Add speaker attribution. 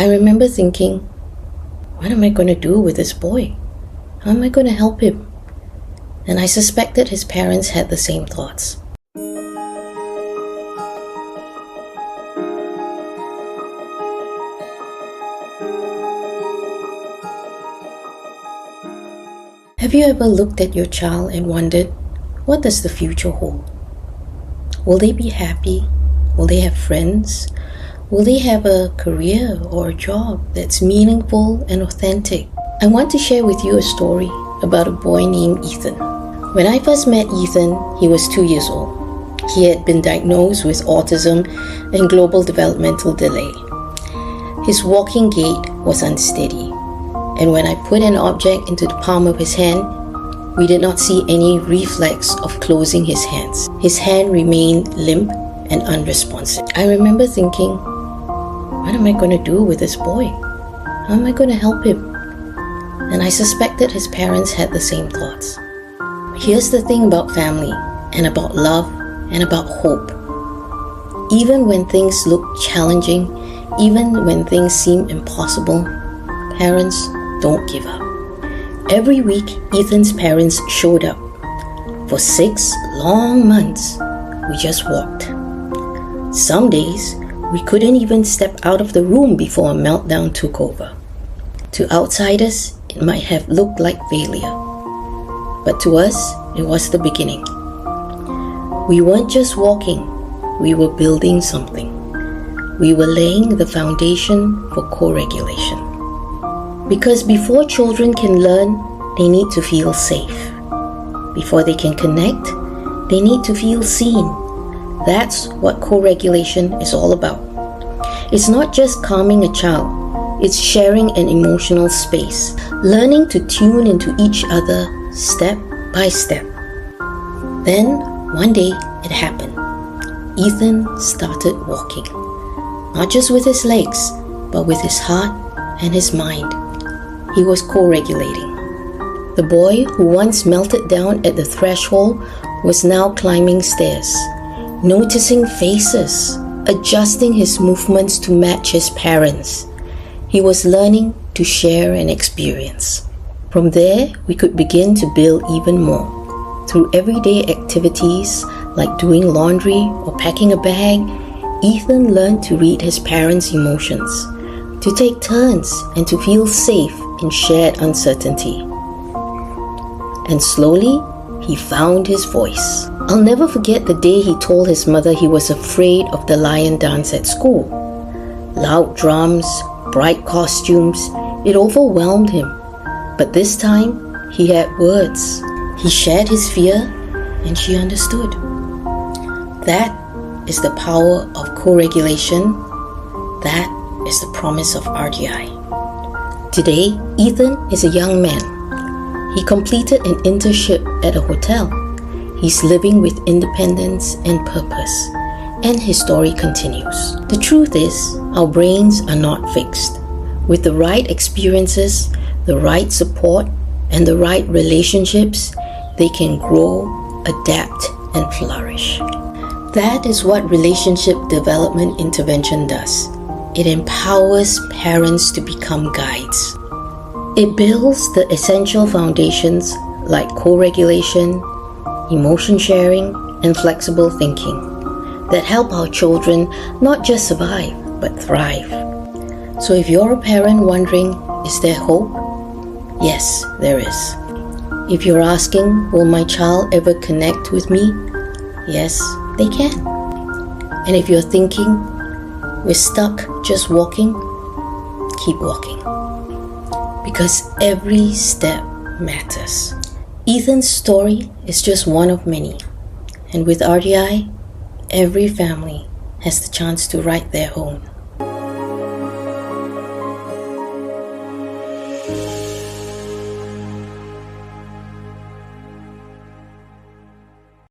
Speaker 1: I remember thinking, what am I going to do with this boy? How am I going to help him? And I suspected his parents had the same thoughts. Have you ever looked at your child and wondered, what does the future hold? Will they be happy? Will they have friends? Will they have a career or a job that's meaningful and authentic? I want to share with you a story about a boy named Ethan. When I first met Ethan, he was 2 years old. He had been diagnosed with autism and global developmental delay. His walking gait was unsteady, and when I put an object into the palm of his hand, we did not see any reflex of closing his hands. His hand remained limp and unresponsive. I remember thinking, what am I going to do with this boy? How am I going to help him? And I suspected his parents had the same thoughts. Here's the thing about family, and about love, and about hope. Even when things look challenging, even when things seem impossible, parents don't give up. Every week, Ethan's parents showed up. For 6 long months, we just walked. Some days, we couldn't even step out of the room before a meltdown took over. To outsiders, it might have looked like failure. But to us, it was the beginning. We weren't just walking, we were building something. We were laying the foundation for co-regulation. Because before children can learn, they need to feel safe. Before they can connect, they need to feel seen. That's what co-regulation is all about. It's not just calming a child, it's sharing an emotional space, learning to tune into each other step by step. Then, one day, it happened. Ethan started walking. Not just with his legs, but with his heart and his mind. He was co-regulating. The boy who once melted down at the threshold was now climbing stairs, noticing faces, adjusting his movements to match his parents. He was learning to share an experience. From there, we could begin to build even more. Through everyday activities like doing laundry or packing a bag, Ethan learned to read his parents' emotions, to take turns, and to feel safe in shared uncertainty. And slowly, he found his voice. I'll never forget the day he told his mother he was afraid of the lion dance at school. Loud drums, bright costumes, it overwhelmed him. But this time, he had words. He shared his fear, and she understood. That is the power of co-regulation. That is the promise of RDI. Today, Ethan is a young man. He completed an internship at a hotel. He's living with independence and purpose, and his story continues. The truth is, our brains are not fixed. With the right experiences, the right support, and the right relationships, they can grow, adapt, and flourish. That is what relationship development intervention does. It empowers parents to become guides. It builds the essential foundations like co-regulation, emotion sharing, and flexible thinking that help our children not just survive, but thrive. So if you're a parent wondering, is there hope? Yes, there is. If you're asking, will my child ever connect with me? Yes, they can. And if you're thinking, we're stuck just walking, keep walking. Because every step matters. Ethan's story is just one of many. And with RDI, every family has the chance to write their own.